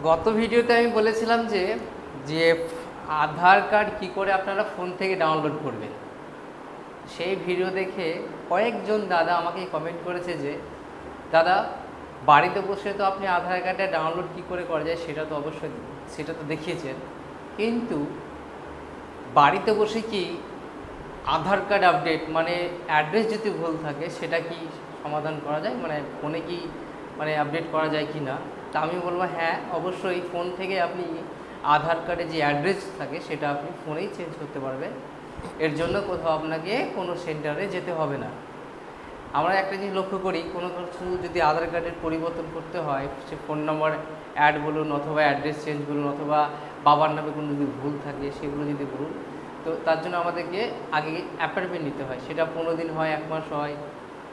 গত ভিডিওতে আমি বলেছিলাম যে যে আধার কার্ড কি করে আপনারা ফোন থেকে ডাউনলোড করবেন। সেই ভিডিও দেখে কয়েকজন দাদা আমাকে কমেন্ট করেছে যে দাদা, বাড়িতে বসে তো আপনি আধার কার্ডে ডাউনলোড কি করে করা যায় সেটা তো অবশ্যই দেখিয়েছেন, কিন্তু বাড়িতে বসে কি আধার কার্ড আপডেট মানে অ্যাড্রেস যদি ভুল থাকে সেটা কি সমাধান করা যায়, মানে ফোনে কি আপডেট করা যায় কি না? তা আমি বলবো হ্যাঁ, অবশ্যই ফোন থেকে আপনি আধার কার্ডে যে অ্যাড্রেস থাকে সেটা আপনি ফোনেই চেঞ্জ করতে পারবেন। এর জন্য কোথাও আপনাকে কোনো সেন্টারে যেতে হবে না। আমরা একটা জিনিস লক্ষ্য করি, কোনো কিছু যদি আধার কার্ডের পরিবর্তন করতে হয়, সে ফোন নম্বর অ্যাড বলুন অথবা অ্যাড্রেস চেঞ্জ বলুন অথবা বাবার নামে কোনো যদি ভুল থাকে সেগুলো যদি বলুন, তো তার জন্য আমাদেরকে আগে অ্যাপয়েন্টমেন্ট নিতে হয়। সেটা 15 দিন হয়, 1 মাস হয়,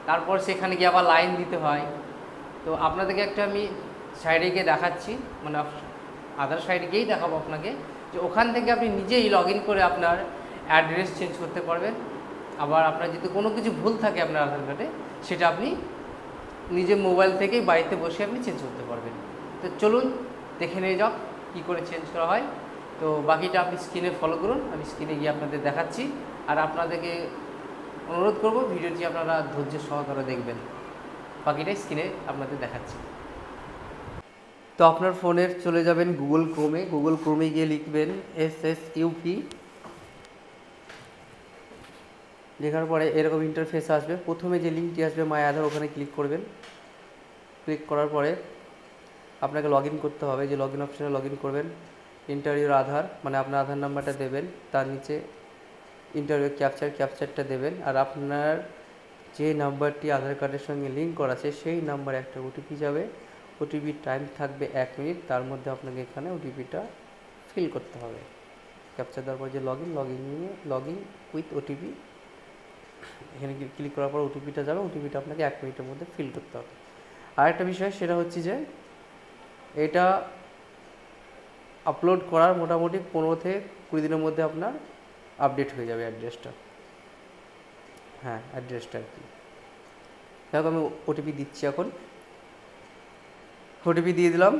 তারপর সেখানে গিয়ে আবার লাইন দিতে হয়। তো আপনাদেরকে একটা আমি সাইডে গিয়ে দেখাচ্ছি, মানে আধার সাইডে গিয়েই দেখাবো আপনাকে, যে ওখান থেকে আপনি নিজেই লগ ইন করে আপনার অ্যাড্রেস চেঞ্জ করতে পারবেন। আবার আপনার যদি কোনো কিছু ভুল থাকে আপনার আধার কার্ডে, সেটা আপনি নিজের মোবাইল থেকেই বাড়িতে বসে আপনি চেঞ্জ করতে পারবেন। তো চলুন দেখে নিয়ে যাও কী করে চেঞ্জ করা হয়। তো বাকিটা আপনি স্ক্রিনে ফলো করুন, আমি স্ক্রিনে গিয়ে আপনাদের দেখাচ্ছি। আর আপনাদেরকে অনুরোধ করব ভিডিওটি আপনারা ধৈর্য সহকারে দেখবেন। বাকিটাই স্ক্রিনে আপনাদের দেখাচ্ছি। তো আপনার ফোনের চলে যাবেন গুগল ক্রোমে গিয়ে লিখবেন SSUP। লেখার পরে এরকম ইন্টারফেস আসবে। প্রথমে যে লিঙ্কটি আসবে মাই আধার, ওখানে ক্লিক করবেন। ক্লিক করার পরে আপনাকে লগ ইন করতে হবে। যে লগ ইন অপশানে লগ ইন করবেন, এন্টার ইউর আধার মানে আপনার আধার নাম্বারটা দেবেন, তার নিচে এন্টার ইউর ক্যাপচারটা দেবেন। আর আপনার যে নাম্বারটি আধার কার্ডের সঙ্গে লিঙ্ক করা আছে সেই নাম্বারে একটা ওটিপি যাবে। ওটিপির টাইম থাকবে 1 মিনিট, তার মধ্যে আপনাকে এখানে ওটিপিটা ফিল করতে হবে। ক্যাপচার দেওয়ার পর যে লগ ইন উইথ ওটিপি, এখানে ক্লিক করার পর ওটিপিটা যাবে। ওটিপিটা আপনাকে 1 মিনিটের মধ্যে ফিল করতে হবে। আর একটা বিষয় সেটা হচ্ছে যে এটা আপলোড করার মোটামুটি 15 থেকে 20 দিনের মধ্যে আপনার আপডেট হয়ে যাবে অ্যাড্রেসটা। হ্যাঁ, অ্যাড্রেসটা আর কি। দেখো আমি ওটিপি দিচ্ছি এখন। ওটিপি দিয়ে দিলাম।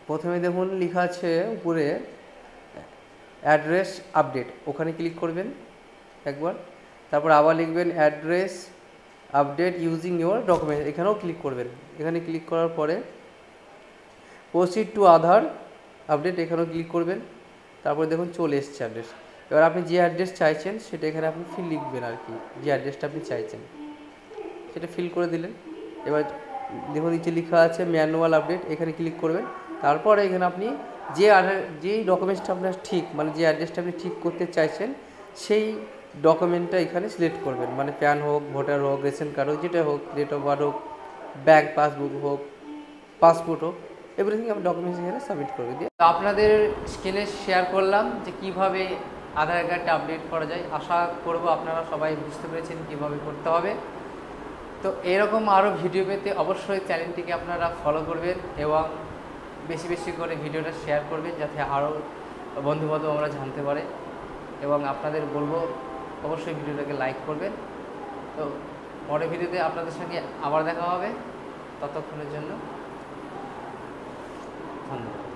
প্রথমে দেখুন লেখা আছে উপরে অ্যাড্রেস আপডেট, ওখানে ক্লিক করবেন একবার। তারপর আবার লিখবেন address update using your document, এখানেও ক্লিক করবেন। এখানে ক্লিক করার পরে প্রসিড টু আধার আপডেট, এখানেও ক্লিক করবেন। তারপরে দেখুন চলে এসছে অ্যাড্রেস। এবার আপনি যে অ্যাড্রেস চাইছেন সেটা এখানে আপনি লিখবেন আর কি, যে অ্যাড্রেসটা আপনি চাইছেন সেটা ফিল করে দিলেন। এবার দেখুন নিচে লেখা আছে ম্যানুয়াল আপডেট, এখানে ক্লিক করবেন। তারপরে এখানে আপনি যেই ডকুমেন্টসটা আপনার ঠিক, মানে যে অ্যাড্রেসটা আপনি ঠিক করতে চাইছেন সেই ডকুমেন্টটা এখানে সিলেক্ট করবেন, মানে প্যান হোক, ভোটার হোক, রেশন কার্ড হোক, যেটা হোক, ডেট অফ বার্থ হোক, ব্যাংক পাসবুক হোক, পাসপোর্ট হোক, এভরিথিং আপনি ডকুমেন্টস এখানে সাবমিট করবে দিয়ে। তো আপনাদের স্ক্রিনে শেয়ার করলাম যে কীভাবে আধার কার্ডটা আপডেট করা যায়। আশা করব আপনারা সবাই বুঝতে পেরেছেন কীভাবে করতে হবে। তো এরকম আরও ভিডিও পেতে অবশ্যই চ্যানেলটিকে আপনারা ফলো করবেন এবং বেশি বেশি করে ভিডিওটা শেয়ার করবেন, যাতে আরও বন্ধুবান্ধব আমরা জানতে পারে। এবং আপনাদের বলবো অবশ্যই ভিডিওটাকে লাইক করবেন। তো পরের ভিডিওতে আপনাদের সঙ্গে আবার দেখা হবে, ততক্ষণের জন্য ধন্যবাদ।